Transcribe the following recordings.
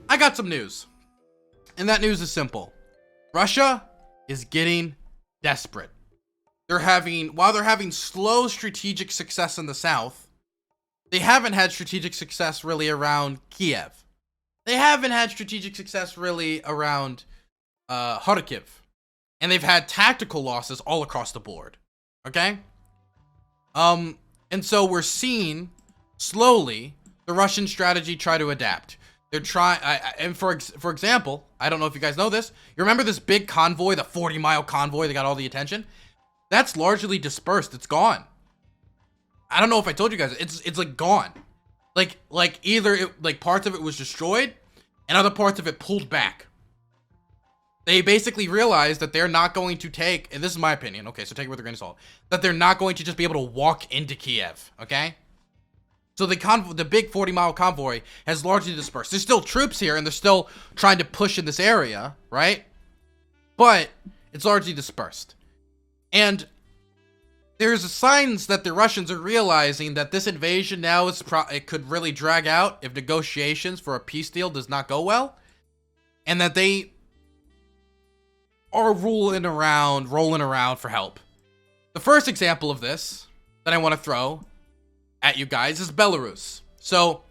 I got some news. And that news is simple. Russia is getting desperate. While they're having slow strategic success in the south, they haven't had strategic success really around Kiev. They haven't had strategic success really around Kharkiv. And they've had tactical losses all across the board. Okay? And so we're seeing slowly the Russian strategy try to adapt. They're trying, and for example, I don't know if you guys know this. You remember this big convoy, the 40-mile convoy that got all the attention? That's largely dispersed. It's gone. I don't know if I told you guys. It's like gone. Like either parts of it was destroyed, and other parts of it pulled back. They basically realized that they're not going to take, and this is my opinion. Okay, so take it with a grain of salt. That they're not going to just be able to walk into Kiev. Okay. So the big 40-mile convoy has largely dispersed. There's still troops here, and they're still trying to push in this area, right? But it's largely dispersed. And there's signs that the Russians are realizing that this invasion now it could really drag out if negotiations for a peace deal does not go well, and that they are rolling around for help. The first example of this that I want to throw at you guys is Belarus. So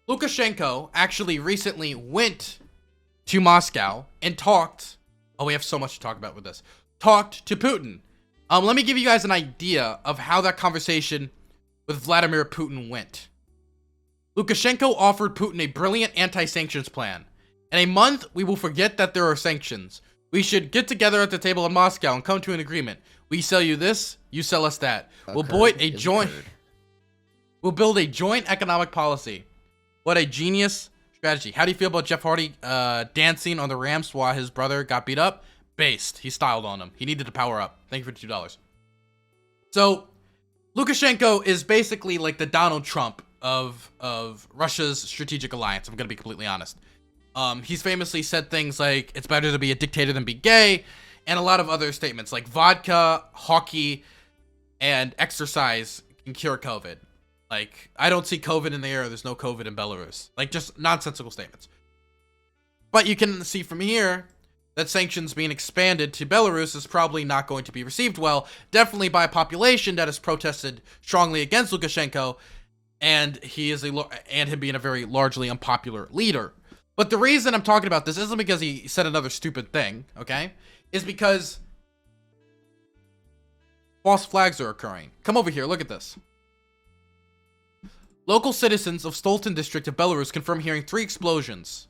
Lukashenko actually recently went to Moscow and talked. Oh, we have so much to talk about with this. Talked to Putin. Let me give you guys an idea of how that conversation with Vladimir Putin went. Lukashenko offered Putin a brilliant anti-sanctions plan. In a month, we will forget that there are sanctions. We should get together at the table in Moscow and come to an agreement. We sell you this, you sell us that. We'll build a joint economic policy. What a genius strategy. How do you feel about Jeff Hardy dancing on the ramps while his brother got beat up? Based. He styled on him. He needed to power up. Thank you for $2. So, Lukashenko is basically like the Donald Trump of Russia's strategic alliance. I'm going to be completely honest. He's famously said things like, it's better to be a dictator than be gay, and a lot of other statements like vodka, hockey, and exercise can cure COVID. Like, I don't see COVID in the air. There's no COVID in Belarus. Like, just nonsensical statements. But you can see from here that sanctions being expanded to Belarus is probably not going to be received well. Definitely by a population that has protested strongly against Lukashenko, and him being a very largely unpopular leader. But the reason I'm talking about this isn't because he said another stupid thing, okay? Is because false flags are occurring. Come over here, look at this. Local citizens of Stolten district of Belarus confirm hearing 3 explosions.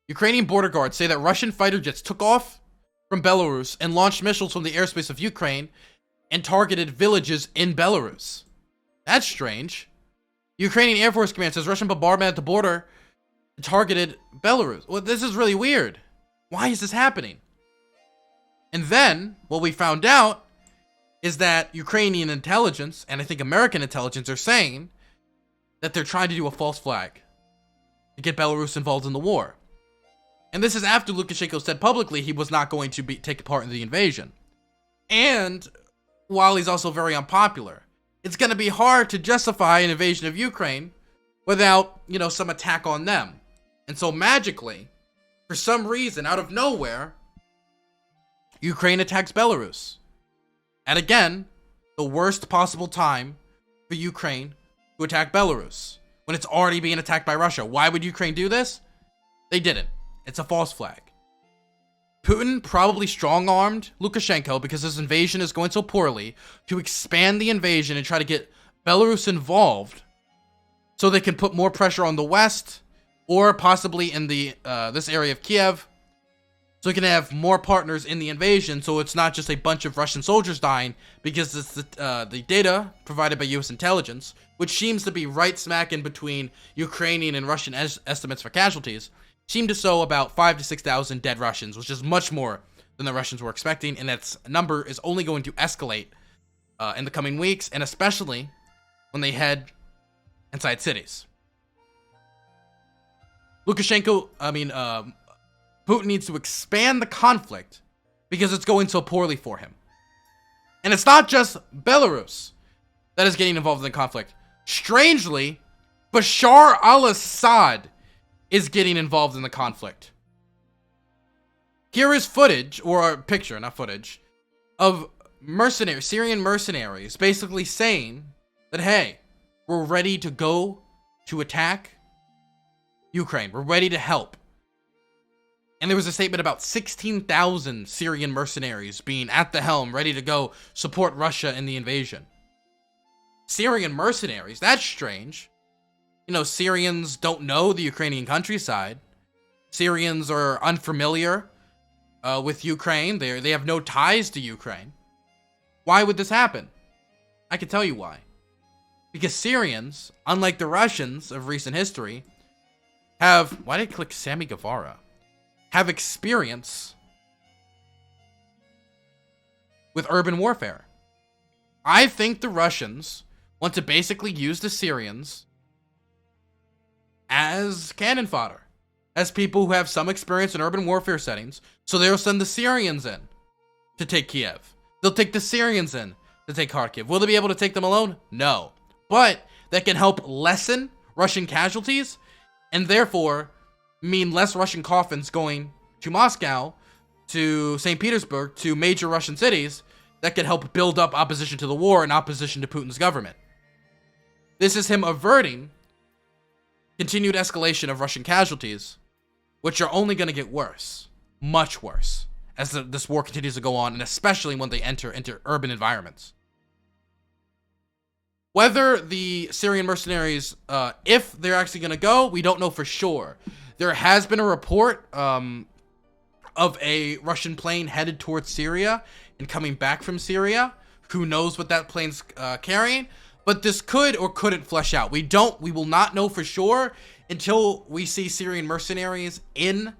Ukrainian border guards say that Russian fighter jets took off from Belarus and launched missiles from the airspace of Ukraine and targeted villages in Belarus. That's strange. Ukrainian Air Force Command says Russian bombardment at the border targeted Belarus. Well, this is really weird. Why is this happening? And then, what we found out is that Ukrainian intelligence, and I think American intelligence, are saying that they're trying to do a false flag to get Belarus involved in the war. And this is after Lukashenko said publicly he was not going to take part in the invasion. And while he's also very unpopular, it's going to be hard to justify an invasion of Ukraine without, some attack on them. And so magically, for some reason, out of nowhere, Ukraine attacks Belarus. And again, the worst possible time for Ukraine to attack Belarus, when it's already being attacked by Russia. Why would Ukraine do this? They didn't. It's a false flag. Putin probably strong-armed Lukashenko because his invasion is going so poorly to expand the invasion and try to get Belarus involved so they can put more pressure on the West or possibly in the this area of Kiev, so he can have more partners in the invasion, so it's not just a bunch of Russian soldiers dying, because it's the data provided by U.S. intelligence, which seems to be right smack in between Ukrainian and Russian estimates for casualties, seemed to show about 5,000 to 6,000 dead Russians, which is much more than the Russians were expecting, and that number is only going to escalate in the coming weeks, and especially when they head inside cities. Putin needs to expand the conflict because it's going so poorly for him. And it's not just Belarus that is getting involved in the conflict. Strangely, Bashar al-Assad is getting involved in the conflict. Here is footage, or a picture, not footage, of Syrian mercenaries basically saying that, hey, we're ready to go to attack Ukraine. We're ready to help. And there was a statement about 16,000 Syrian mercenaries being at the helm, ready to go support Russia in the invasion. Syrian mercenaries, that's strange. You know, Syrians don't know the Ukrainian countryside. Syrians are unfamiliar with Ukraine. They have no ties to Ukraine. Why would this happen? I can tell you why. Because Syrians, unlike the Russians of recent history, have... Why did I click Sammy Guevara? Have experience with urban warfare. I think the Russians want to basically use the Syrians as cannon fodder, as people who have some experience in urban warfare settings, so they'll send the Syrians in to take Kiev. They'll take the Syrians in to take Kharkiv. Will they be able to take them alone? No. But that can help lessen Russian casualties, and therefore mean less Russian coffins going to Moscow, to St. Petersburg, to major Russian cities. That could help build up opposition to the war and opposition to Putin's government. This is him averting continued escalation of Russian casualties, which are only going to get worse, much worse, as this war continues to go on, and especially when they enter into urban environments. Whether the Syrian mercenaries, if they're actually going to go, we don't know for sure. There has been a report of a Russian plane headed towards Syria and coming back from Syria. Who knows what that plane's carrying? But this could or couldn't flesh out. We will not know for sure until we see Syrian mercenaries in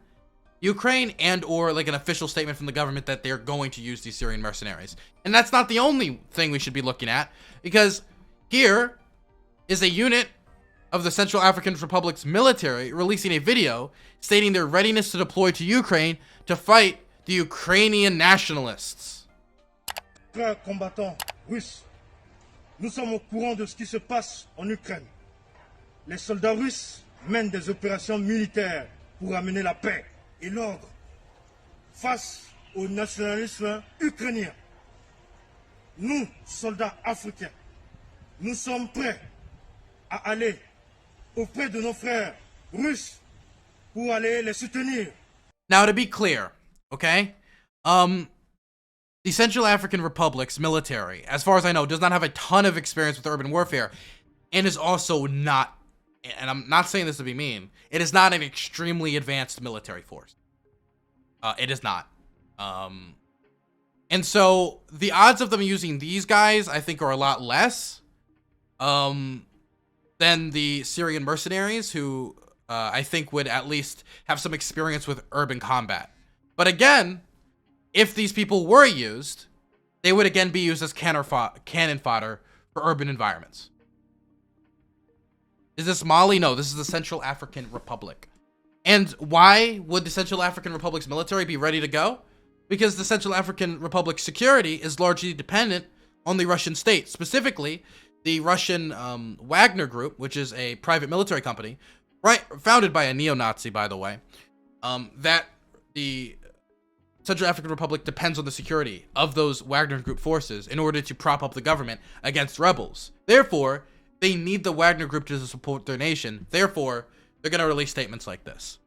Ukraine, and or like an official statement from the government that they're going to use these Syrian mercenaries. And that's not the only thing we should be looking at, because here is a unit of the Central African Republic's military releasing a video stating their readiness to deploy to Ukraine to fight the Ukrainian nationalists. Frères combattants russes, nous sommes au courant de ce qui se passe en Ukraine. Les soldats russes mènent des opérations militaires pour amener la paix et l'ordre face au nationalisme ukrainien. Nous, soldats africains, nous sommes prêts à aller auprès de nos frères russes pour aller les soutenir. Now, to be clear, okay? The Central African Republic's military, as far as I know, does not have a ton of experience with urban warfare, and is also not, and I'm not saying this to be mean, it is not an extremely advanced military force. It is not. And so the odds of them using these guys, I think, are a lot less than the Syrian mercenaries, who I think would at least have some experience with urban combat. But again, if these people were used, they would again be used as cannon fodder for urban environments. Is this Mali? No, this is the Central African Republic. And why would the Central African Republic's military be ready to go? Because the Central African Republic's security is largely dependent on the Russian state, specifically the Russian Wagner Group, which is a private military company, right, founded by a neo-Nazi, by the way, that the Central African Republic depends on the security of those Wagner Group forces in order to prop up the government against rebels. Therefore, they need the Wagner Group to support their nation. Therefore, they're going to release statements like this.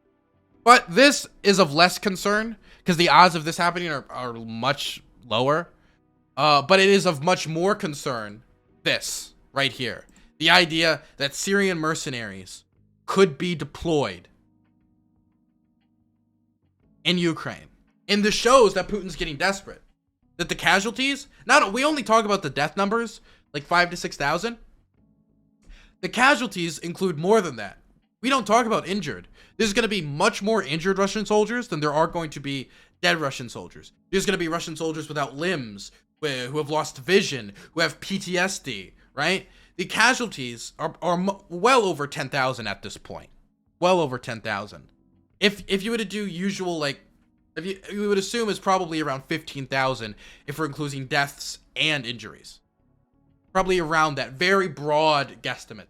But this is of less concern, because the odds of this happening are much lower. But it is of much more concern, this right here. The idea that Syrian mercenaries could be deployed in Ukraine. And this shows that Putin's getting desperate. That the casualties, we only talk about the death numbers, like 5,000 to 6,000. The casualties include more than that. We don't talk about injured. There's going to be much more injured Russian soldiers than there are going to be dead Russian soldiers. There's going to be Russian soldiers without limbs, who have lost vision, who have PTSD, right? The casualties are well over 10,000 at this point. Well over 10,000. If you were to do usual, like, if you would assume it's probably around 15,000 if we're including deaths and injuries. Probably around that very broad guesstimate.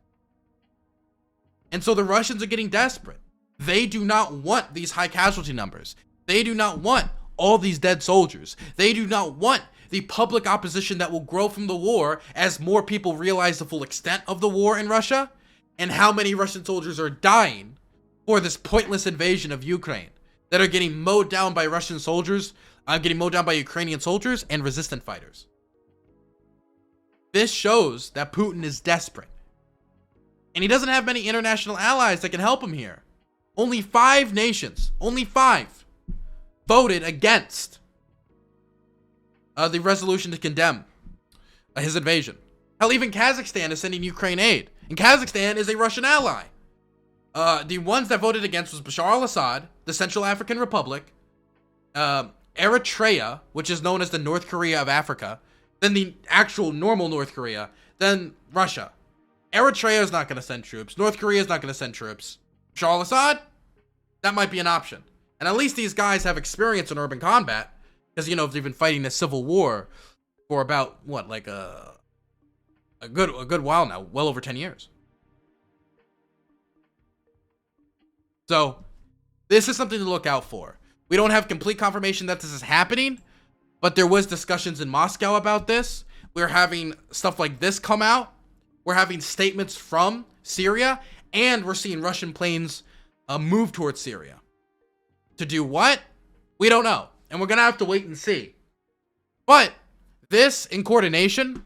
And so the Russians are getting desperate. They do not want these high casualty numbers. They do not want all these dead soldiers. They do not want the public opposition that will grow from the war as more people realize the full extent of the war in Russia and how many Russian soldiers are dying for this pointless invasion of Ukraine that are getting mowed down by Russian soldiers, getting mowed down by Ukrainian soldiers and resistant fighters. This shows that Putin is desperate. And he doesn't have many international allies that can help him here. Only 5 nations, only 5, voted against the resolution to condemn his invasion. Hell, even Kazakhstan is sending Ukraine aid. And Kazakhstan is a Russian ally. The ones that voted against was Bashar al-Assad, the Central African Republic, Eritrea, which is known as the North Korea of Africa, then the actual normal North Korea, then Russia. Eritrea is not going to send troops. North Korea is not going to send troops. Bashar al-Assad? That might be an option. And at least these guys have experience in urban combat. Because, you know, they've been fighting a civil war for about, what, like a good while now. Well over 10 years. So, this is something to look out for. We don't have complete confirmation that this is happening. But there was discussions in Moscow about this. We're having stuff like this come out. We're having statements from Syria. And we're seeing Russian planes move towards Syria. To do what? We don't know. And we're going to have to wait and see. But this, in coordination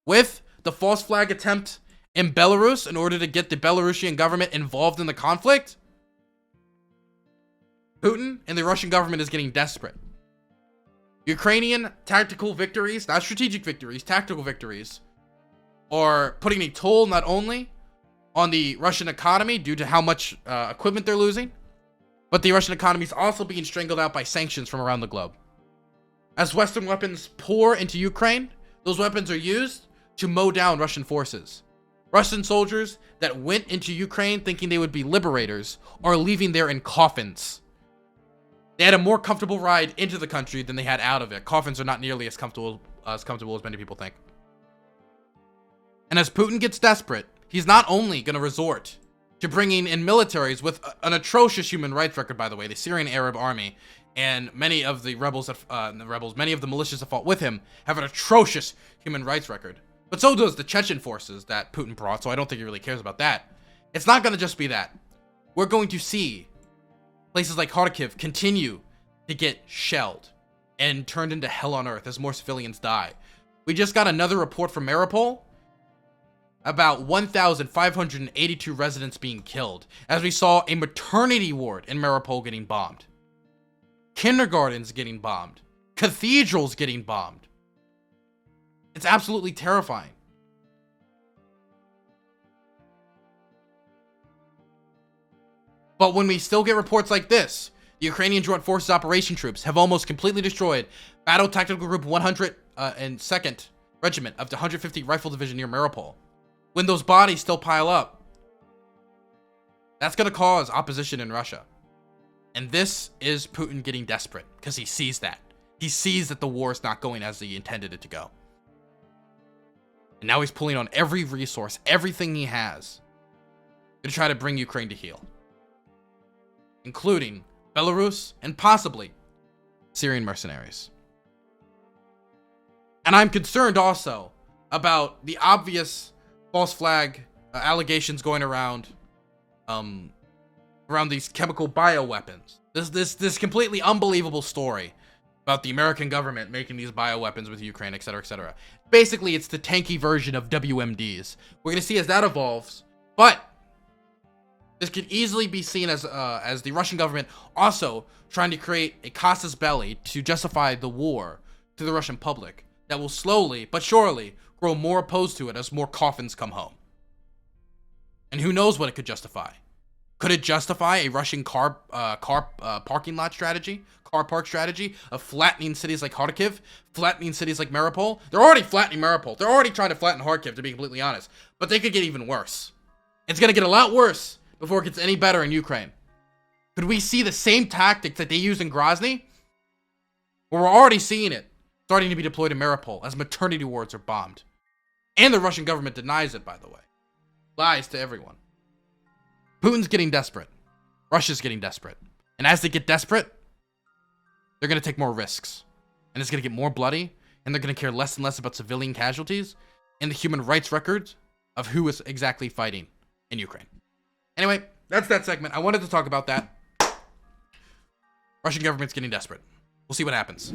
with the false flag attempt in Belarus in order to get the Belarusian government involved in the conflict, Putin and the Russian government is getting desperate. Ukrainian tactical victories, not strategic victories, tactical victories, are putting a toll not only on the Russian economy due to how much equipment they're losing, but the Russian economy is also being strangled out by sanctions from around the globe. As Western weapons pour into Ukraine, those weapons are used to mow down Russian forces. Russian soldiers that went into Ukraine thinking they would be liberators are leaving there in coffins. They had a more comfortable ride into the country than they had out of it. Coffins are not nearly as comfortable as many people think. And as Putin gets desperate, he's not only going to resort to bringing in militaries with an atrocious human rights record, by the way, the Syrian Arab Army, and many of the rebels, many of the militias that fought with him have an atrocious human rights record. But so does the Chechen forces that Putin brought, so I don't think he really cares about that. It's not going to just be that. We're going to see places like Kharkiv continue to get shelled and turned into hell on earth as more civilians die. We just got another report from Mariupol about 1,582 residents being killed, as we saw a maternity ward in Mariupol getting bombed. Kindergartens getting bombed. Cathedrals getting bombed. It's absolutely terrifying. But when we still get reports like this, the Ukrainian Joint Forces Operation troops have almost completely destroyed Battle Tactical Group 102nd Regiment of the 150 Rifle Division near Mariupol. When those bodies still pile up, that's going to cause opposition in Russia. And this is Putin getting desperate because he sees that. He sees that the war is not going as he intended it to go. And now he's pulling on every resource, everything he has, to try to bring Ukraine to heel, including Belarus and possibly Syrian mercenaries. And I'm concerned also about the obvious false flag allegations going around these chemical bioweapons. This completely unbelievable story about the American government making these bioweapons with Ukraine, etc., etc. Basically, it's the tanky version of WMDs. We're going to see as that evolves, but this could easily be seen as the Russian government also trying to create a casus belli to justify the war to the Russian public that will slowly but surely grow more opposed to it as more coffins come home. And who knows what it could justify? Could it justify a Russian car parking lot strategy, car park strategy of flattening cities like Kharkiv, flattening cities like Mariupol? They're already flattening Mariupol. They're already trying to flatten Kharkiv, to be completely honest. But they could get even worse. It's going to get a lot worse before it gets any better in Ukraine. Could we see the same tactics that they used in Grozny? Well, we're already seeing it starting to be deployed in Mariupol as maternity wards are bombed. And the Russian government denies it, by the way. Lies to everyone. Putin's getting desperate. Russia's getting desperate. And as they get desperate, they're going to take more risks. And it's going to get more bloody. And they're going to care less and less about civilian casualties and the human rights records of who is exactly fighting in Ukraine. Anyway, that's that segment. I wanted to talk about that. Russian government's getting desperate. We'll see what happens.